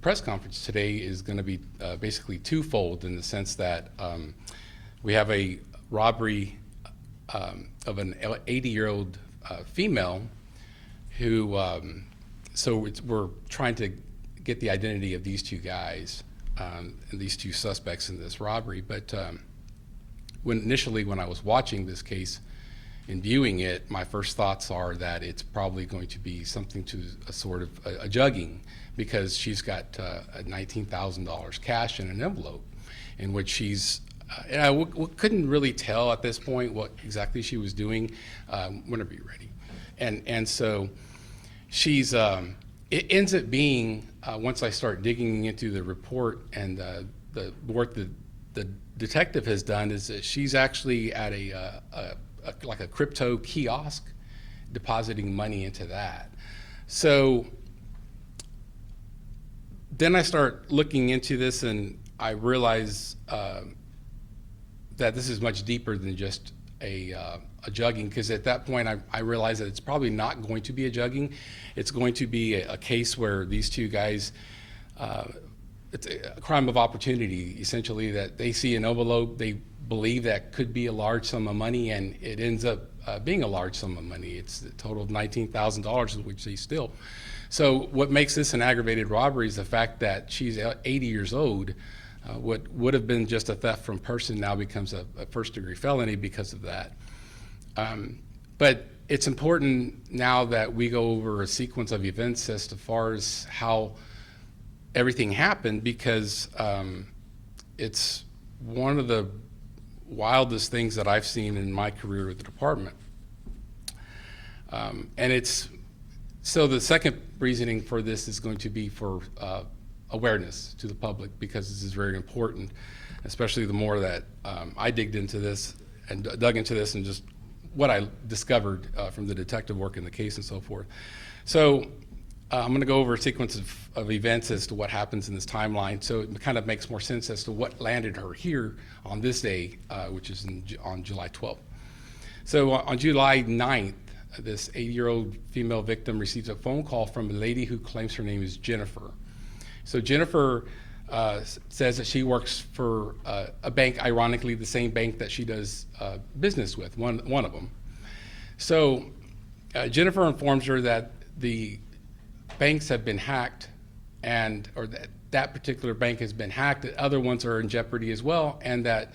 press conference today is going to be basically twofold in the sense that we have a robbery of an 80-year-old female who, we're trying to get the identity of these two guys and these two suspects in this robbery. But initially when I was watching this case and viewing it, my first thoughts are that it's probably going to be something to a sort of a jugging, because she's got $19,000 cash in an envelope in which she's, and I couldn't really tell at this point what exactly she was doing. Whenever you're ready. And so she's, it ends up being, once I start digging into the report and the work that the detective has done, is that she's actually at like a crypto kiosk, depositing money into that. So then I start looking into this and I realize that this is much deeper than just a jugging, because at that point I realized that it's probably not going to be a jugging. It's going to be a case where these two guys, it's a crime of opportunity, essentially, that they see an envelope, they believe that could be a large sum of money, and it ends up being a large sum of money. It's a total of $19,000, which they steal. So what makes this an aggravated robbery is the fact that she's 80 years old. What would have been just a theft from person now becomes a first-degree felony because of that. But it's important now that we go over a sequence of events as far as how everything happened, because it's one of the wildest things that I've seen in my career with the department. And it's, so the second reasoning for this is going to be for awareness to the public, because this is very important, especially the more that I digged into this and dug into this and just what I discovered from the detective work in the case and so forth. So I'm going to go over a sequence of events as to what happens in this timeline, so it kind of makes more sense as to what landed her here on this day, which is on July 12th. So on July 9th, this 80-year-old female victim receives a phone call from a lady who claims her name is Jennifer. So Jennifer says that she works for a bank, ironically the same bank that she does business with, one of them. So Jennifer informs her that the banks have been hacked, or that particular bank has been hacked, that other ones are in jeopardy as well, and that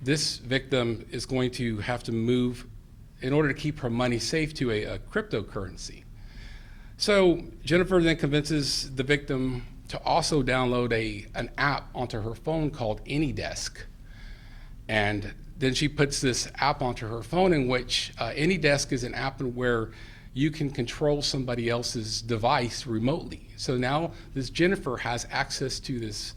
this victim is going to have to move in order to keep her money safe to a cryptocurrency. So Jennifer then convinces the victim to also download an app onto her phone called AnyDesk. And then she puts this app onto her phone, in which AnyDesk is an app where you can control somebody else's device remotely. So now this Jennifer has access to this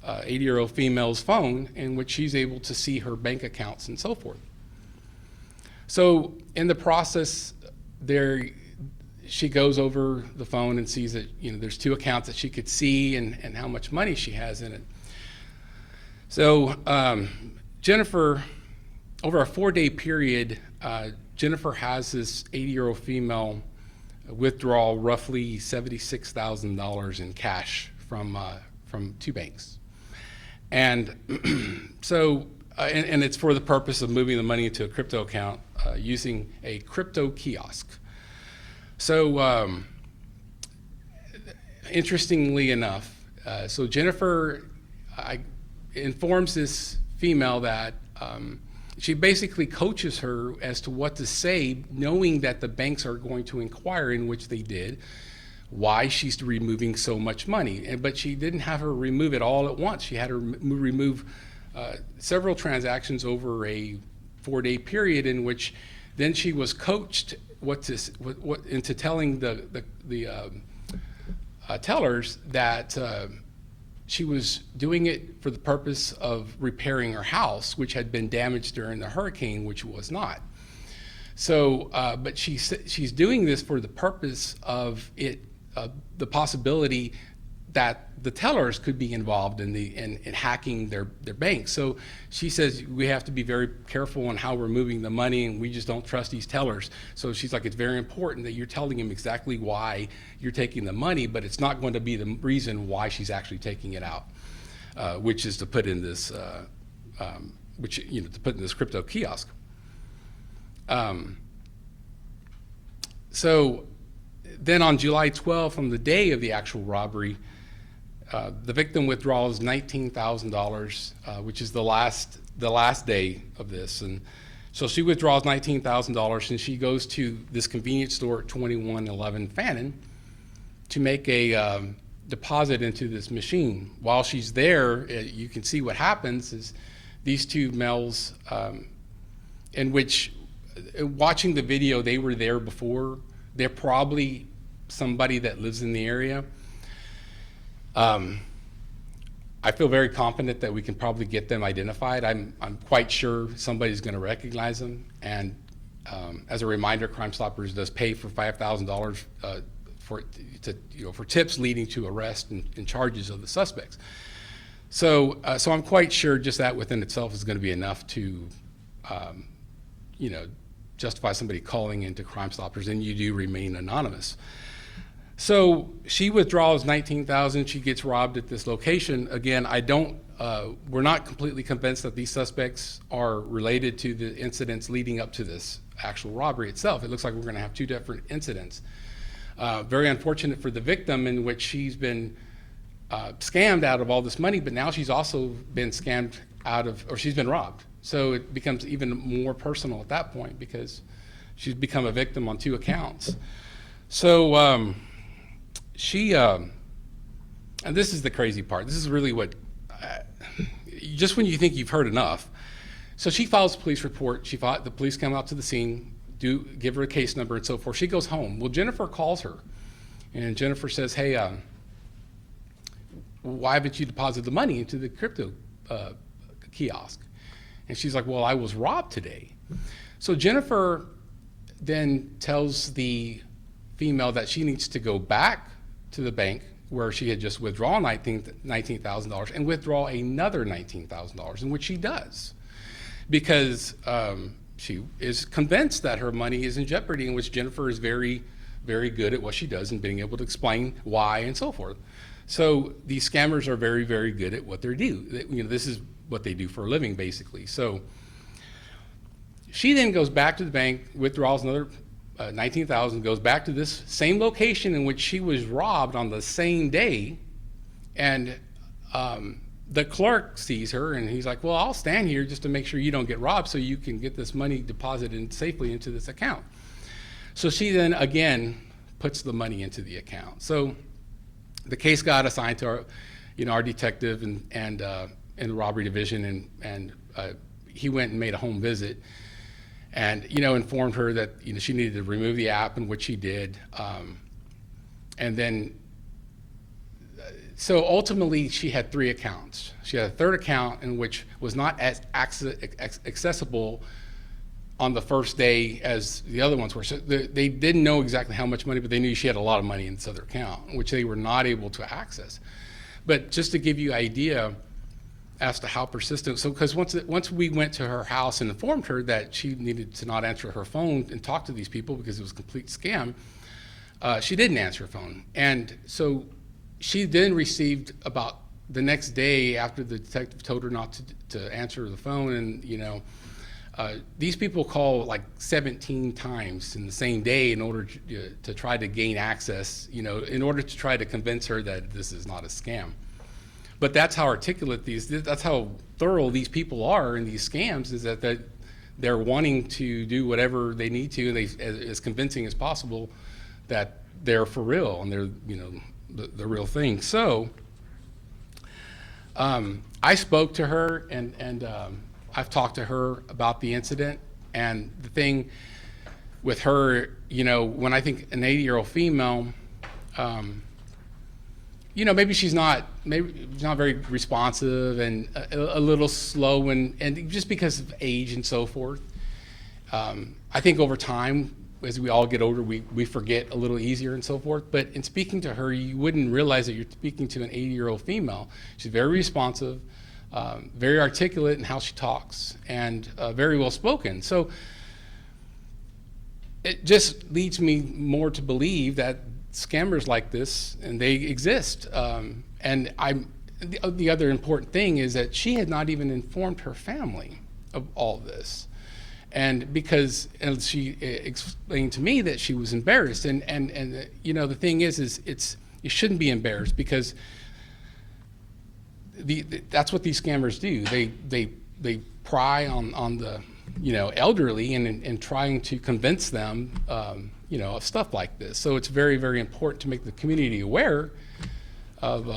80-year-old female's phone, in which she's able to see her bank accounts and so forth. So in the process, she goes over the phone and sees that there's two accounts that she could see and how much money she has in it. So Jennifer, over a 4-day period, Jennifer has this 80-year-old female withdraw roughly $76,000 in cash from two banks. And so, and it's for the purpose of moving the money into a crypto account using a crypto kiosk. So interestingly enough, so Jennifer informs this female that she basically coaches her as to what to say, knowing that the banks are going to inquire, in which they did, why she's removing so much money. But she didn't have her remove it all at once. She had her remove several transactions over a 4-day period, in which then she was coached into telling the tellers that she was doing it for the purpose of repairing her house, which had been damaged during the hurricane, which was not. So, but she's doing this for the purpose of the possibility that the tellers could be involved in hacking their bank. So she says we have to be very careful on how we're moving the money, and we just don't trust these tellers. So she's like, it's very important that you're telling him exactly why you're taking the money, but it's not going to be the reason why she's actually taking it out, which is to put in this, to put in this crypto kiosk. So then on July 12th, on the day of the actual robbery, the victim withdraws $19,000, which is the last day of this. And so she withdraws $19,000, and she goes to this convenience store at 2111 Fannin to make a deposit into this machine. While she's there, you can see what happens is these two males, in which, watching the video, they were there before. They're probably somebody that lives in the area. I feel very confident that we can probably get them identified. I'm quite sure somebody's going to recognize them. And as a reminder, Crime Stoppers does pay for $5,000 for tips leading to arrest and charges of the suspects. So I'm quite sure just that within itself is going to be enough to, justify somebody calling into Crime Stoppers, and you do remain anonymous. So she withdraws $19,000. She gets robbed at this location. Again, we're not completely convinced that these suspects are related to the incidents leading up to this actual robbery itself. It looks like we're going to have two different incidents. Very unfortunate for the victim, in which she's been scammed out of all this money, but now she's also been scammed she's been robbed. So it becomes even more personal at that point because she's become a victim on two accounts. So and this is the crazy part. This is really what, just when you think you've heard enough. So she files a police report. The police come out to the scene, give her a case number and so forth. She goes home. Well, Jennifer calls her, and Jennifer says, hey, why haven't you deposited the money into the crypto kiosk? And she's like, well, I was robbed today. So Jennifer then tells the female that she needs to go back to the bank where she had just withdrawn $19,000 and withdraw another $19,000, in which she does, because she is convinced that her money is in jeopardy, in which Jennifer is very, very good at what she does and being able to explain why and so forth. So these scammers are very, very good at what they do. This is what they do for a living, basically. So she then goes back to the bank, withdraws another $19,000, goes back to this same location in which she was robbed on the same day, and the clerk sees her, and he's like, well, I'll stand here just to make sure you don't get robbed so you can get this money deposited safely into this account. So she then again puts the money into the account. So the case got assigned to our detective and in the robbery division, and he went and made a home visit, and informed her that she needed to remove the app, and which she did, and then so ultimately she had three accounts. She had a third account in which was not as accessible on the first day as the other ones were. So they didn't know exactly how much money, but they knew she had a lot of money in this other account, which they were not able to access. But just to give you an idea as to how persistent, so because once we went to her house and informed her that she needed to not answer her phone and talk to these people because it was a complete scam, she didn't answer her phone. And so she then received, about the next day after the detective told her not to answer the phone, and these people call like 17 times in the same day in order to try to gain access, in order to try to convince her that this is not a scam. But that's how articulate that's how thorough these people are in these scams, is that they're wanting to do whatever they need to, and as convincing as possible that they're for real and they're, the real thing. So I spoke to her, and I've talked to her about the incident, and the thing with her, when I think an 80-year-old female, maybe she's not very responsive and a little slow, and just because of age and so forth. I think over time as we all get older, we forget a little easier and so forth. But in speaking to her, you wouldn't realize that you're speaking to an 80-year-old female. She's very responsive, very articulate in how she talks, and very well spoken. So it just leads me more to believe that scammers like this, and they exist. And the other important thing is that she had not even informed her family of all this. And because and she explained to me that she was embarrassed, and you know, the thing is you shouldn't be embarrassed, because that's what these scammers do. They pry on the, you know, elderly and trying to convince them, you know, of stuff like this. So it's very, very important to make the community aware of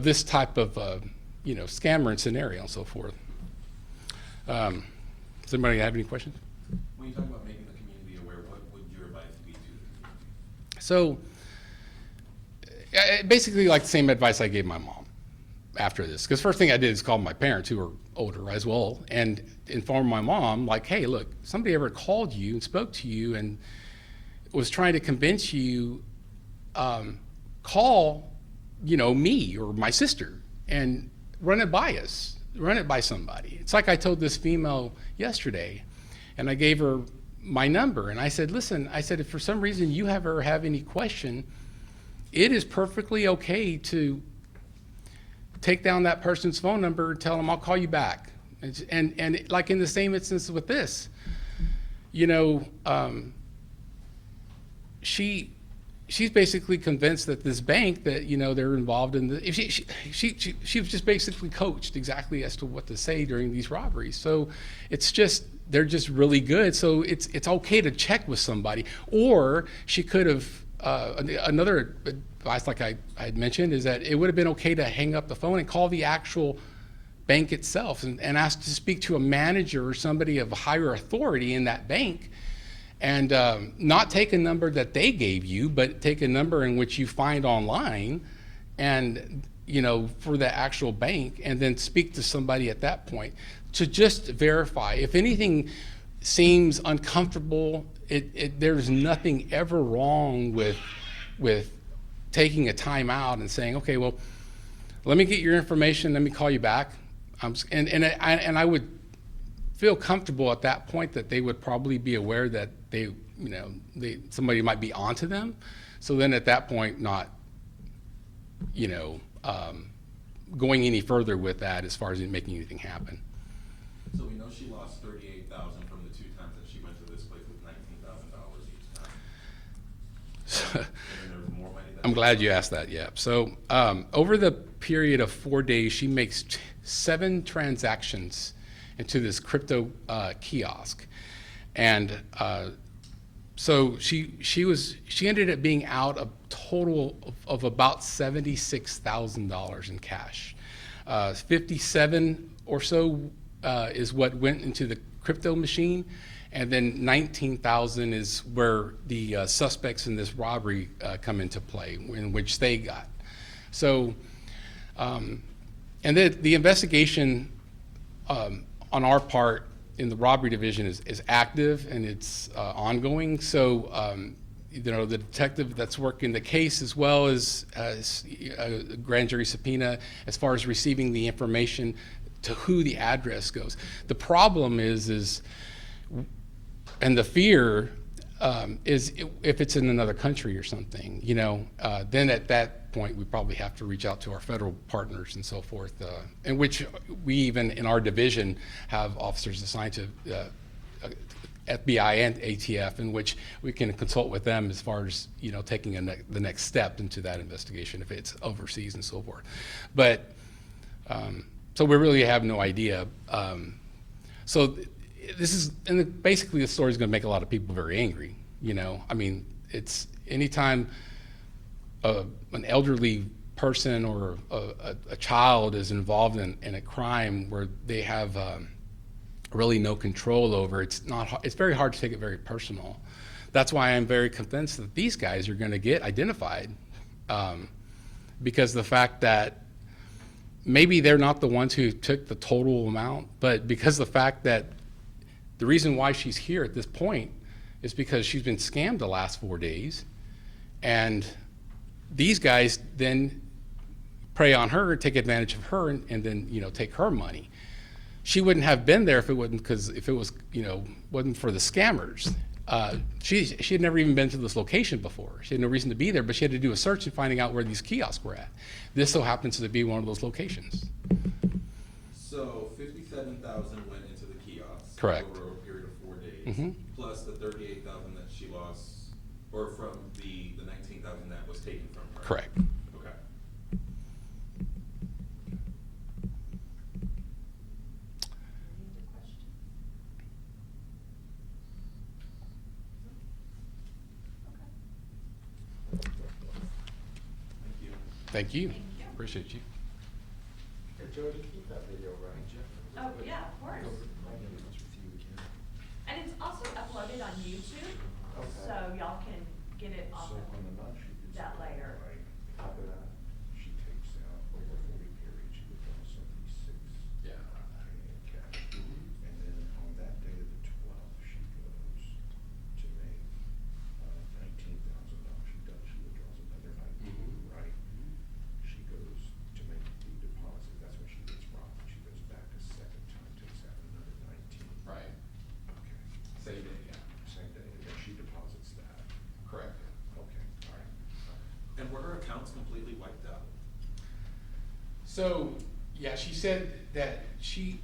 this type of you know, scammer and scenario and so forth. Does anybody have any questions? When you talk about making the community aware, what would your advice be to the community? So basically like the same advice I gave my mom after this, because first thing I did is call my parents, who are older as well, and inform my mom, like, hey, look, somebody ever called you and spoke to you and was trying to convince you, call, you know, me or my sister and run it by us. Run it by somebody. It's like I told this female yesterday, and I gave her my number, and I said, listen, I said, if for some reason you ever have any question, it is perfectly okay to take down that person's phone number and tell them I'll call you back. And like in the same instance with this, you know, she's basically convinced that this bank, that, you know, they're involved in the, she was just basically coached exactly as to what to say during these robberies. So it's just, they're just really good. So it's okay to check with somebody. Or she could have, another advice like I had mentioned is that it would have been okay to hang up the phone and call the actual bank itself and ask to speak to a manager or somebody of higher authority in that bank. And not take a number that they gave you, but take a number in which you find online, and, you know, for the actual bank, and then speak to somebody at that point to just verify. If anything seems uncomfortable, there's nothing ever wrong with taking a time out and saying, okay, well, let me get your information, let me call you back. And I would feel comfortable at that point that they would probably be aware that they, you know, somebody might be onto them. So then at that point, not, you know, going any further with that as far as making anything happen. So we know she lost $38,000 from the 2 times that she went to this place with $19,000 each time. And there was more money that I'm glad you asked that. Yeah. So over the period of 4 days, she makes 7 transactions into this crypto kiosk, and so she ended up being out a total of about $76,000 in cash. 57 or so is what went into the crypto machine, and then 19,000 is where the suspects in this robbery come into play, in which they got. So, and the investigation on our part in the robbery division is active, and it's ongoing. So, you know, the detective that's working the case, as well as a grand jury subpoena, as far as receiving the information to who the address goes. The problem is, and the fear is if it's in another country or something, you know, then at that point we probably have to reach out to our federal partners and so forth, in which we even in our division have officers assigned to FBI and ATF, in which we can consult with them as far as, you know, taking the next step into that investigation if it's overseas and so forth. But so we really have no idea. So this is, and basically the story is going to make a lot of people very angry. You know, I mean, it's anytime an elderly person or a child is involved in a crime where they have really no control over, it's very hard to take it very personal. That's why I'm very convinced that these guys are going to get identified, because the fact that maybe they're not the ones who took the total amount, but because the fact that the reason why she's here at this point is because she's been scammed the last 4 days, and these guys then prey on her, take advantage of her, and then, you know, take her money. She wouldn't have been there if it wasn't, because if it was, you know, wasn't for the scammers. She had never even been to this location before. She had no reason to be there, but she had to do a search and finding out where these kiosks were at. This so happens to be one of those locations. So 57,000 went into the kiosk. Correct. Over a period of 4 days. Mhm. Plus the 38,000 that she lost, or from the 19,000 that was taken from her. Correct. Okay. Any other questions? Okay. Thank you. Thank you. Thank you. Appreciate you. Hey, Jody, keep that video running, Jeff. Oh, yeah, of course. My name is with you again. And it's also uploaded on YouTube, Okay. so y'all can get it off So of on the nut sheet, it's that later. like, top of that, she takes out over 40 period, she would draw 76. Yeah. In cash. And then on that day of the 12th, she goes to make $19,000. She withdraws another 19, right? She goes to make the deposit, that's when she gets robbed. She goes back a second time, takes out another 19. Right. Okay. Same day, yeah. Same day, and then she deposits that. Correct. Okay, all right. And were her accounts completely wiped out? So, yeah, she said that she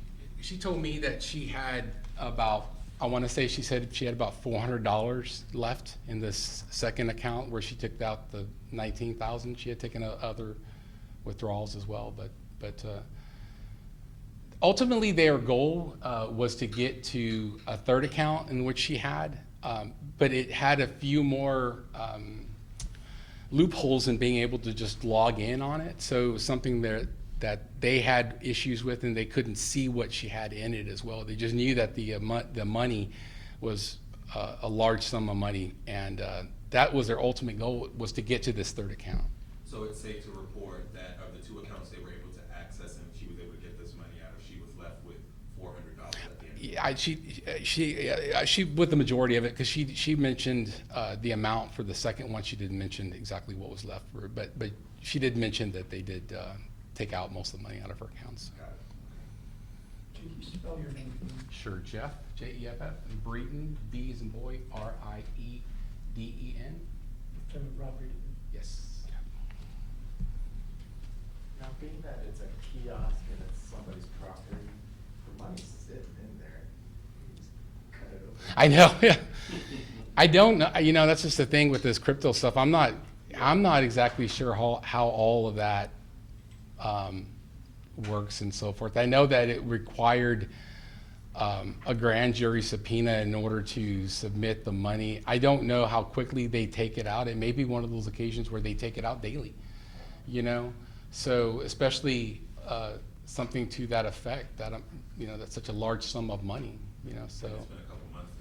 told me that she had about, I want to say she said she had about $400 left in this second account where she took out the 19,000. She had taken other withdrawals as well, but ultimately their goal was to get to a third account in which she had, but it had a few more loopholes in being able to just log in on it. So it was something that they had issues with, and they couldn't see what she had in it as well. They just knew that the money was a large sum of money, and that was their ultimate goal, was to get to this third account. So it's safe to report that of the two accounts they were able to access and she was able to get this money out of, she was left with $400 at the end of it. Yeah, she with the majority of it, because she mentioned the amount for the second one. She didn't mention exactly what was left for her, but she did mention that they did take out most of the money out of her accounts. Got it. Can you spell your name for me? Sure, Jeff, Jeff, and Breeden, B as in boy, Rieden. Lieutenant Robert. Yes. Now, being that it's a kiosk and it's somebody's property, the money's sitting in there. You just cut it open. I know, yeah. I don't know, you know, that's just the thing with this crypto stuff. I'm not exactly sure how all of that works and so forth. I know that it required a grand jury subpoena in order to submit the money. I don't know how quickly they take it out. It may be one of those occasions where they take it out daily, you know? So especially something to that effect, that, you know, that's such a large sum of money, you know, so. It's been a couple months